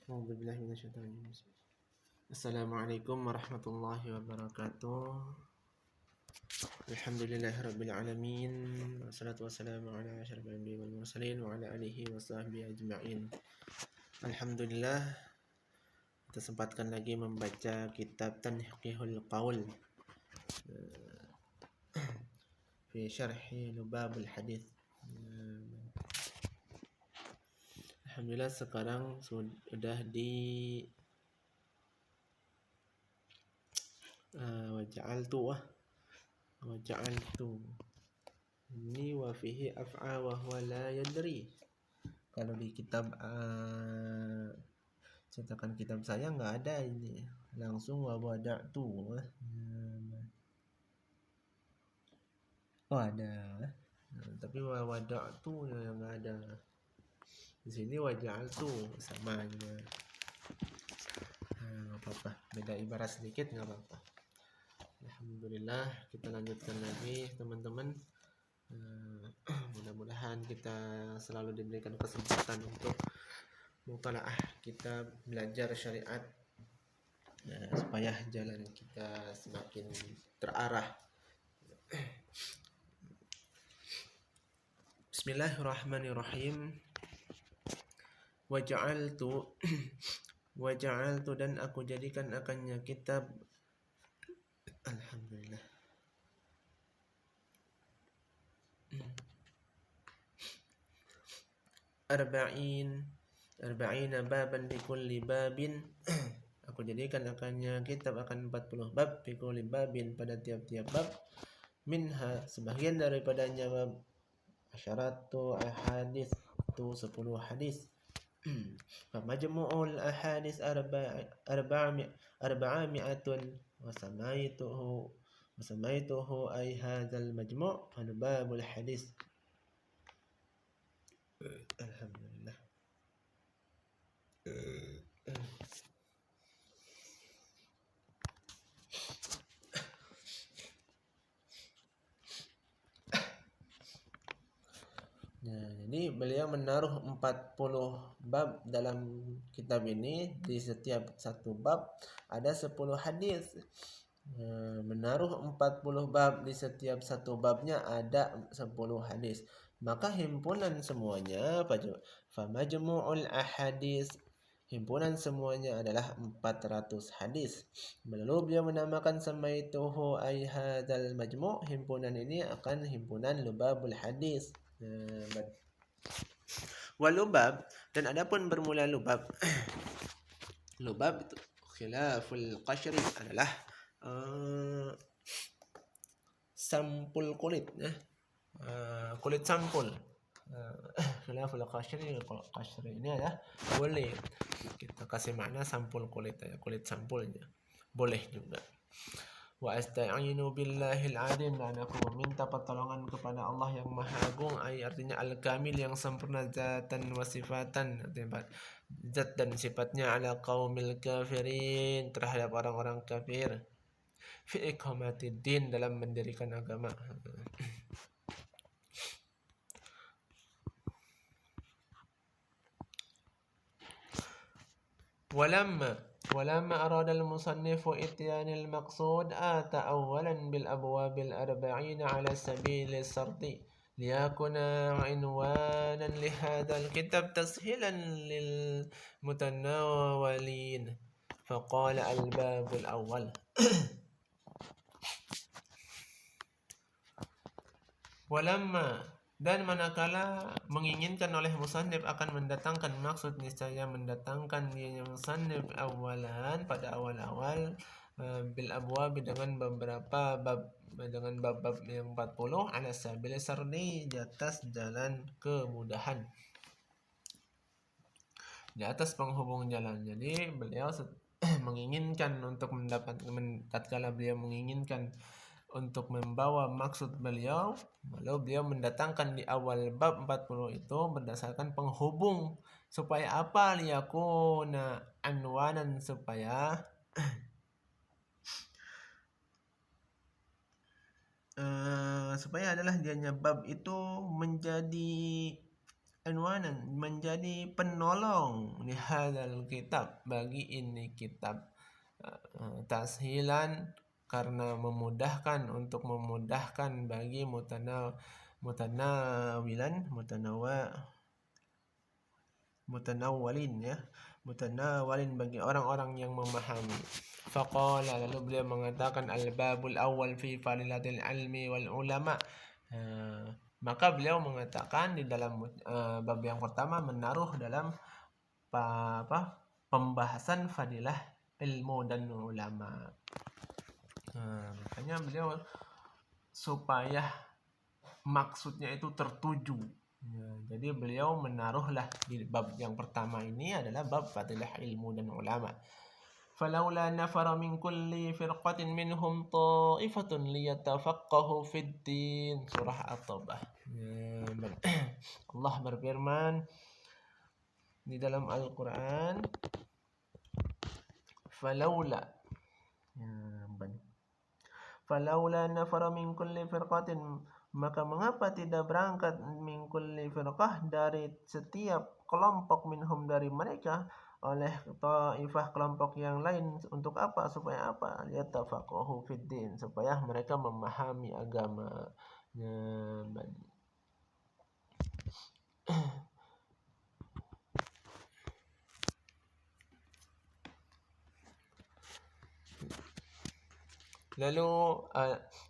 A'udzubillahi minasyaitonir rajim. Assalamualaikum warahmatullahi wabarakatuh. Alhamdulillahirabbil alamin. Wassalatu wassalamu ala asyrofil anbiya'i wal mursalin wa ala alihi washabbihi ajma'in. Alhamdulillah, kita sempatkan lagi membaca kitab Tanqihul Qaul fi syarhi Lubabul Hadits. Alhamdulillah sekarang sudah di waja'altu ini wa fihi af'a wa huwa la yadri. Kalau di kitab cetakan kitab saya nggak ada ini, langsung wa wada'tu. Oh ada, tapi wa wada'tu yang nggak ada. Di sini waja'altu sama aja. Nggak apa-apa, beda ibarat sedikit nggak apa-apa. Alhamdulillah, kita lanjutkan lagi teman-teman. Mudah-mudahan kita selalu diberikan kesempatan untuk mutalaah kita belajar syariat, supaya jalan kita semakin terarah. Bismillahirrahmanirrahim. Waja'altu dan aku jadikan akannya kitab. Alhamdulillah. Arba'ina baban bi kulli babin. Aku jadikan akannya kitab akan 40 bab, bi kulli babin pada tiap-tiap bab. Minha sebagian daripadanya bab asyaratu ahadits, itu 10 hadis. Majmu'ul ahadits arba'ami'atun wa samaituhu ay hadzal majmu' babul hadis. Alhamdulillah. Nah, jadi beliau menaruh 40 bab dalam kitab ini. Di setiap satu bab ada 10 hadis. Menaruh 40 bab, di setiap satu babnya ada 10 hadis. Maka himpunan semuanya famajmu'ul ahadis, himpunan semuanya adalah 400 hadis. Lalu beliau menamakan samaituhu ay hadzal majmu', himpunan ini akan himpunan Lubabul Hadis. Walubab, dan adapun bermula lubab. Lubab itu khilaful qashri adalah sampul kulit, kulit sampul. Khilaful qashri ini adalah kulit. Kita kasih makna sampul kulit, kulit sampulnya boleh juga. Wa asta'inu billahil azim, dan aku meminta pertolongan kepada Allah yang Maha Agung, artinya al-kamil, yang sempurna zatan wa sifatan, artinya zat dan sifatnya, ala qaumil kafirin, terhadap orang-orang kafir, fi iqamatid din, dalam mendirikan agama. ولما أراد المصنف إتيان المقصود آتى أولا بالأبواب الأربعين على سبيل السرد ليكون عنوانا لهذا الكتاب تسهيلا للمتناولين، فقال الباب الأول. Dan manakala menginginkan oleh musannif akan mendatangkan maksud, niscaya mendatangkan dia musannif awalan, pada awal-awal, bil abwab, dengan beberapa bab, dengan bab-bab yang 40, ala sabil sardi, di atas jalan kemudahan, di atas penghubung jalan. Jadi beliau menginginkan untuk tatkala beliau menginginkan untuk membawa maksud beliau, lalu beliau mendatangkan di awal bab 40 itu berdasarkan penghubung. Supaya apa? Liyakuna anwanan, supaya adalah dianya bab itu menjadi anwanan, menjadi penolong di hadzal kitab, bagi ini kitab, tashilan karena memudahkan, untuk memudahkan bagi mutanawwalin ya, mutanawwalin bagi orang-orang yang memahami. Faqala, lalu beliau mengatakan, al-babul awal fi fadilatil ilmi wal ulama. Maka beliau mengatakan di dalam bab yang pertama menaruh dalam pembahasan fadilah ilmu dan ulama. Makanya beliau supaya maksudnya itu tertuju. Jadi beliau menaruhlah di bab yang pertama ini adalah bab fadilah ilmu dan ulama. Falaula nafara min kulli firqatin minhum ta'ifatun liyatafaqahu fid din. Surah At-Taubah. Allah berfirman di dalam Al-Quran, falaula nafara min kulli firqatin, maka mengapa tidak berangkat min kulli firqah, dari setiap kelompok, minhum dari mereka, oleh ta'ifah kelompok yang lain, untuk apa? Supaya apa? Yatafaqahu fid din, supaya mereka memahami agama. Lalu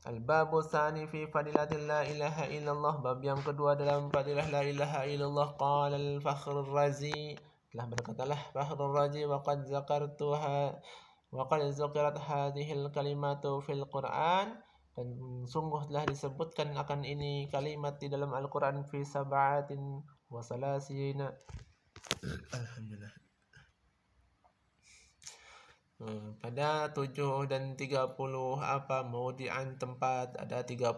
al-babu tsani fi fadilatil la ilaha illallah, bab yang kedua dalam fadilah la ilaha illallah. Qala al-Fakhrur Razi, telah berkatalah Fakhrur Razi, wa qad zukirat hadhil kalimatu fil Qur'an, dan sungguh telah disebutkan akan ini kalimat di dalam Al-Qur'an, fi sab'atin wa salasina. Alhamdulillah. Pada 7 dan 30 maudi'an tempat, ada 37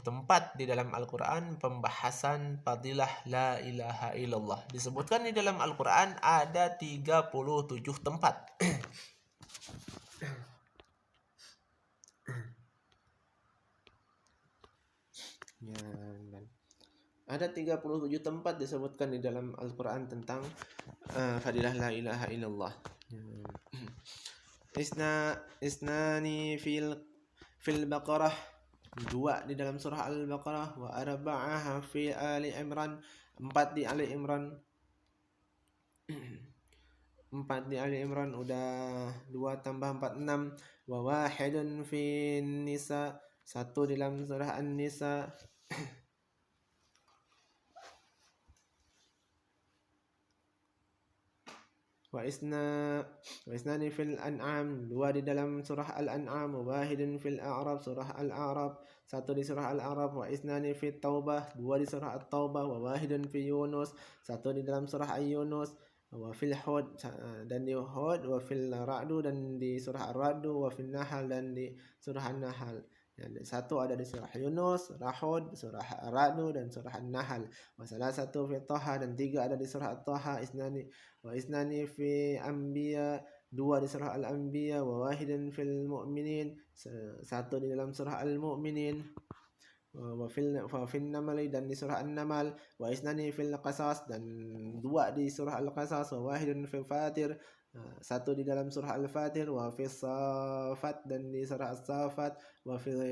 tempat di dalam Al-Quran pembahasan fadilah la ilaha illallah. Disebutkan di dalam Al-Quran ada 37 tempat. Ada 37 tempat disebutkan di dalam Al-Quran tentang fadilah la ilaha illallah. Isnani fil Baqarah, 2 di dalam surah Al-Baqarah, wa arba'ah fi Ali Imran, 4 di Ali Imran. 4 di Ali Imran, udah 2 tambah 4 6. Wa wahidun fi Nisa, 1 di dalam surah An-Nisa. Wa isnani fil An'am, 2 di dalam surah Al-An'am. Wa wahidun fil A'raf, surah Al-A'raf, 1 di surah Al-A'raf. Wa isnani fit Taubah, 2 di surah At-Taubah. Wa wahidun fi Yunus, 1 di dalam surah Yunus. Wa fil Hud, dan di Hud. Wa fil Ra'du, dan di surah Ar-Ra'du. Wa fil Nahl, dan di surah An-Nahl. 1 ada di surah Yunus, Hud, surah Ar-Ra'du, dan surah An-Nahl. Wa salah 1 fi Taha, dan 3 ada di surah Taha. Isnani fi Anbiya, 2 di surah Al-Anbiya. Wa wahidun fil Mu'minin, 1 di dalam surah Al-Mu'minin. Wa fil Naml, dan di surah An-Naml. Wa isnani fil Qasas, dan 2 di surah Al-Qasas. Wa wahidun fil Fatir, 1 di dalam surah Al-Fatir. Wa fis Safat, dan di surah As-Safat. Wa fil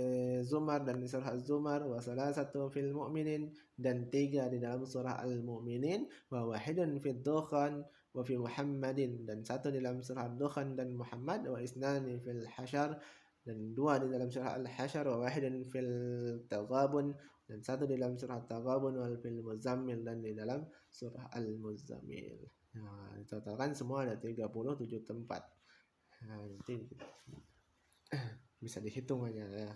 Zumar, dan di surah Az-Zumar. Wa salasatu fil Mu'minin, dan 3 di dalam surah Al-Mu'minin. Wa wahidun fil Dukhan wa fi Muhammadin, dan 1 di dalam surah Dukhan dan Muhammad. Wa isnani fil Hasyar, dan 2 di dalam surah Al-Hasyar. Wa wahidun fil Taghabun, dan 1 di dalam surah Taghabun. Wa fil Muzammil, dan di dalam surah Al-Muzammil. Ditotalkan semua ada 37 tempat. Nanti bisa dihitung aja ya.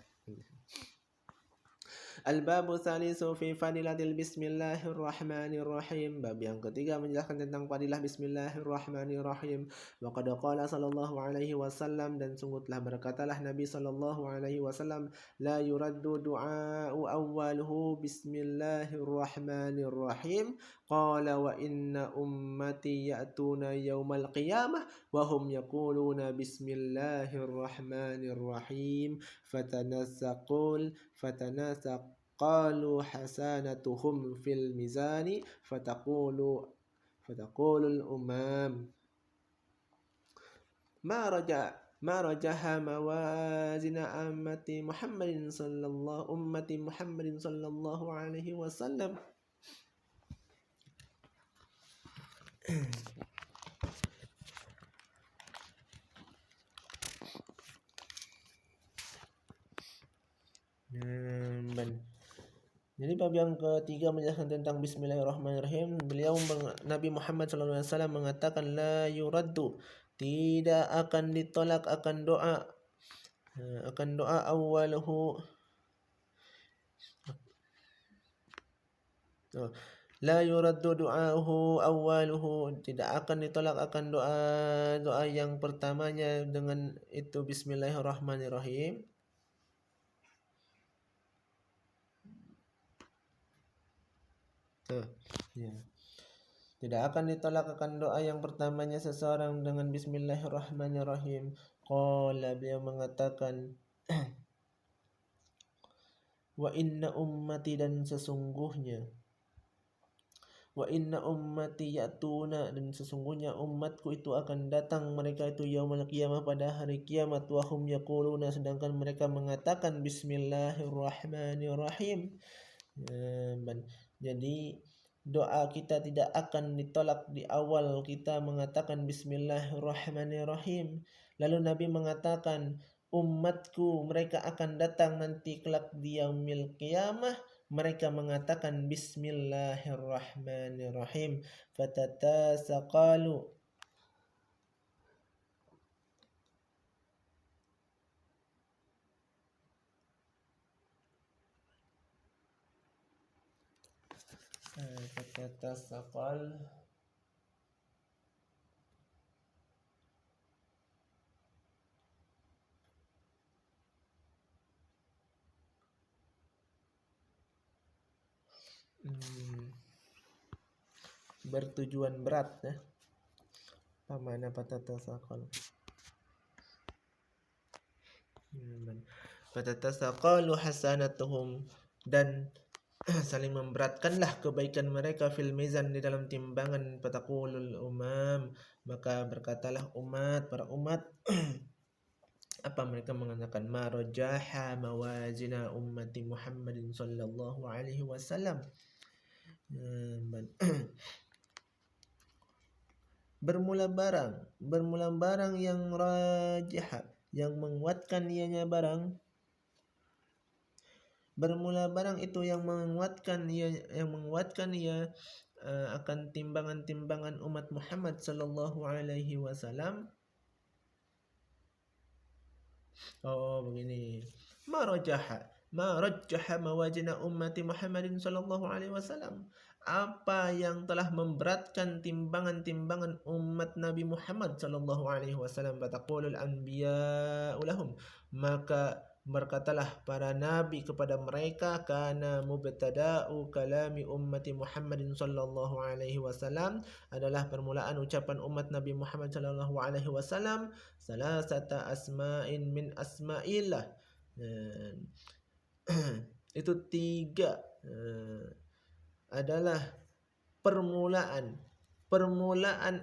Al-babu tsalisu fi fadilatil bismillahirrahmanirrahim, bab yang ketiga menjelaskan tentang fadilah bismillahirrahmanirrahim. Wa qad qala sallallahu alaihi wasallam, dan sungguh telah berkatalah Nabi sallallahu alaihi wasallam, la yuraddu du'a'u awwaluhu bismillahirrahmanirrahim. Qala wa inna ummati ya'tuna yawmal qiyamah wa hum yaquluna bismillahirrahmanirrahim fatanasaqul qalu hasanatuhum fil mizani fataqulul umam ma rajaha mawazina ummati Muhammadin sallallahu alaihi wasallam. Jadi bab yang ketiga menjelaskan tentang Bismillahirrahmanirrahim. Nabi Muhammad SAW mengatakan la yuraddu, tidak akan ditolak akan doa awaluhu la yuraddu du'ahu awaluhu, tidak akan ditolak akan doa yang pertamanya dengan itu Bismillahirrahmanirrahim. Ya. Tidak akan ditolak akan doa yang pertamanya seseorang dengan Bismillahirrahmanirrahim. Qala, beliau mengatakan wa inna ummati, dan sesungguhnya wa inna ummati ya'tuna, dan sesungguhnya umatku itu akan datang mereka itu yaumul qiyamah, pada hari kiamat, wa hum yaquluna, sedangkan mereka mengatakan Bismillahirrahmanirrahim. Jadi doa kita tidak akan ditolak di awal kita mengatakan Bismillahirrahmanirrahim. Lalu Nabi mengatakan umatku mereka akan datang nanti kelak di yaumil qiyamah, mereka mengatakan Bismillahirrahmanirrahim. Fatatasaqalu, bertujuan berat ya. Apa makna fatatasaqal? Fatatasaqalu hasanatuhum, dan saling memberatkanlah kebaikan mereka fil mizan, di dalam timbangan. Fataqulul umam, maka berkatalah para umat apa mereka mengatakan ma rajaha mawazina ummati Muhammadin sallallahu alaihi wasallam. Bermula barang yang rajah, yang menguatkan ianya barang. Bermula barang itu yang menguatkan ia akan timbangan-timbangan umat Muhammad sallallahu alaihi wasallam. Begini. Ma rajjaha mawazina ummati Muhammadin sallallahu alaihi wasallam. Apa yang telah memberatkan timbangan-timbangan umat Nabi Muhammad sallallahu alaihi wasallam. Fataqulul anbiya'u lahum, maka berkatalah para nabi kepada mereka, kana mubtada'u kalami ummati Muhammadin sallallahu alaihi wasallam, adalah permulaan ucapan umat Nabi Muhammad sallallahu alaihi wasallam, salasata asma'in min asma'illah. Itu tiga adalah permulaan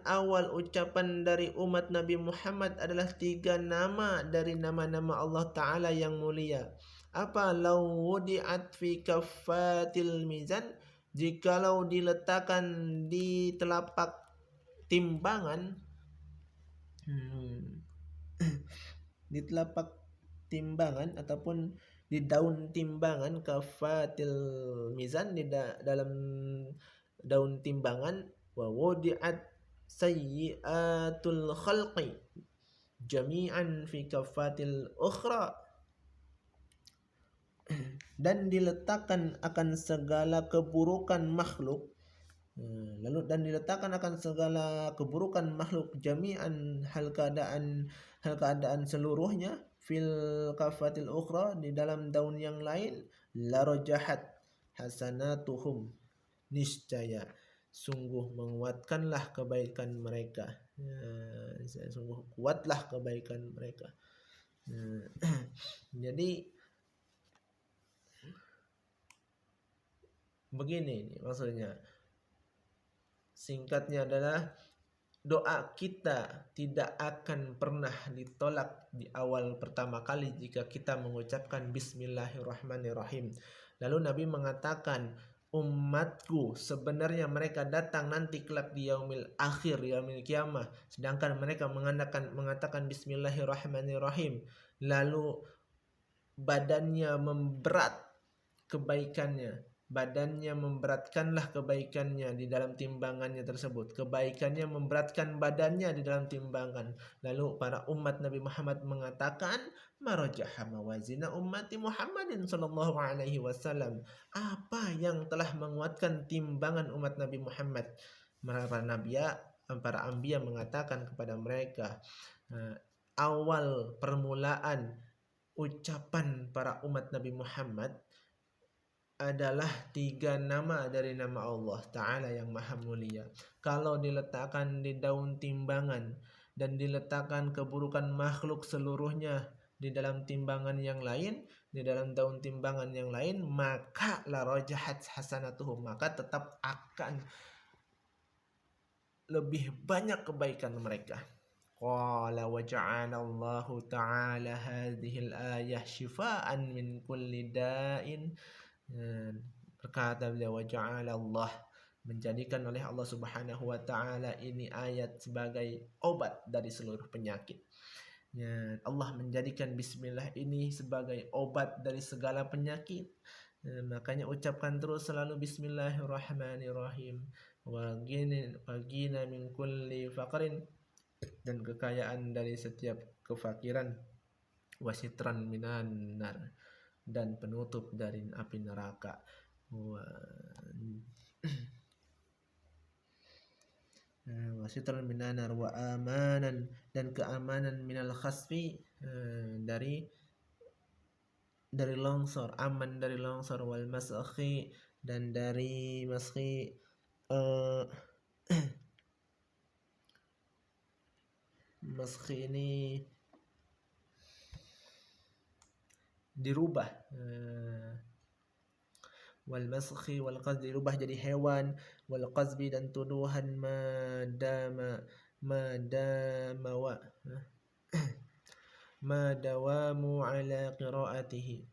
awal ucapan dari umat Nabi Muhammad adalah tiga nama dari nama-nama Allah Ta'ala yang mulia. Apa? Law wudi'at fi kaffatil mizan, jikalau diletakkan di telapak timbangan, di telapak timbangan ataupun di daun timbangan, kaffatil mizan, di dalam daun timbangan, wa wudi'at sayyi'atul khalqi jami'an fi kaffatil ukhra, dan diletakkan akan segala keburukan makhluk, dan diletakkan akan segala keburukan makhluk jami'an, hal keadaan seluruhnya, fil kafatil ukhra, di dalam daun yang lain, la rajahat hasanatuhum, niscaya sungguh menguatkanlah kebaikan mereka, sungguh kuatlah kebaikan mereka. Jadi begini nih maksudnya. Singkatnya adalah doa kita tidak akan pernah ditolak di awal pertama kali jika kita mengucapkan Bismillahirrahmanirrahim. Lalu Nabi mengatakan, umatku sebenarnya mereka datang nanti kelak di yaumil akhir, yaumil kiamah, sedangkan mereka mengatakan Bismillahirrahmanirrahim, lalu badannya memberatkanlah kebaikannya di dalam timbangannya tersebut. Kebaikannya memberatkan badannya di dalam timbangan. Lalu para umat Nabi Muhammad mengatakan, marajaha mawazina ummati Muhammadin sallallahu alaihi wasallam. Apa yang telah menguatkan timbangan umat Nabi Muhammad? Para anbiya mengatakan kepada mereka, awal permulaan ucapan para umat Nabi Muhammad adalah 3 nama dari nama Allah Ta'ala yang maha mulia. Kalau diletakkan di daun timbangan dan diletakkan keburukan makhluk seluruhnya di dalam timbangan yang lain, di dalam daun timbangan yang lain, maka la rajahat hasanatuhum, maka tetap akan lebih banyak kebaikan mereka. Qala wa ja'ala Allah Ta'ala hadhil ayah shifaan min kulli da'in. Berkata beliau, wa ja'ala Allah, menjadikan oleh Allah Subhanahu wa taala ini ayat sebagai obat dari seluruh penyakit. Allah menjadikan bismillah ini sebagai obat dari segala penyakit. Makanya ucapkan terus selalu bismillahirrahmanirrahim. Wa gina min kulli faqrin, dan kekayaan dari setiap kefakiran. Wasitran minan nar, dan penutup dari api neraka. Wasitran minan nar wa amanan, dan keamanan minal khasfi, dari longsor, aman dari longsor, wal masakhi, dan dari maskhi, maskhi ini dirubah, wal maskhi wal qazbi, dirubah jadi hewan, wal qazbi, dan tuduhan madawamu ala qiraatihi,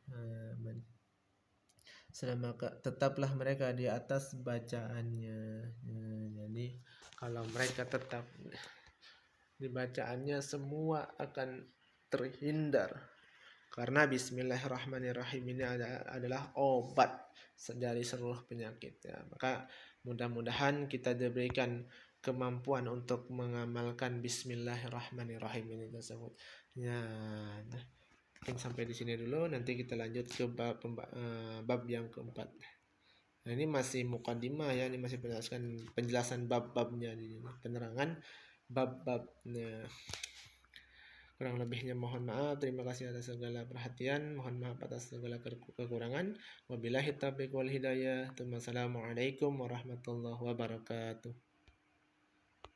selama tetaplah mereka di atas bacaannya. Jadi kalau mereka tetap di bacaannya, semua akan terhindar. Karena bismillahirrahmanirrahim ini adalah obat dari seluruh penyakit. Maka mudah-mudahan kita diberikan kemampuan untuk mengamalkan bismillahirrahmanirrahim ini tersebut. Mungkin sampai di sini dulu. Nanti kita lanjut ke bab yang keempat. Ini masih muqaddimah ya, ini masih penjelasan bab-babnya, penerangan bab-babnya. Kurang lebihnya mohon maaf. Terima kasih atas segala perhatian. Mohon maaf atas segala kekurangan. Wabillahi taufiq wal hidayah. Assalamualaikum warahmatullahi wabarakatuh.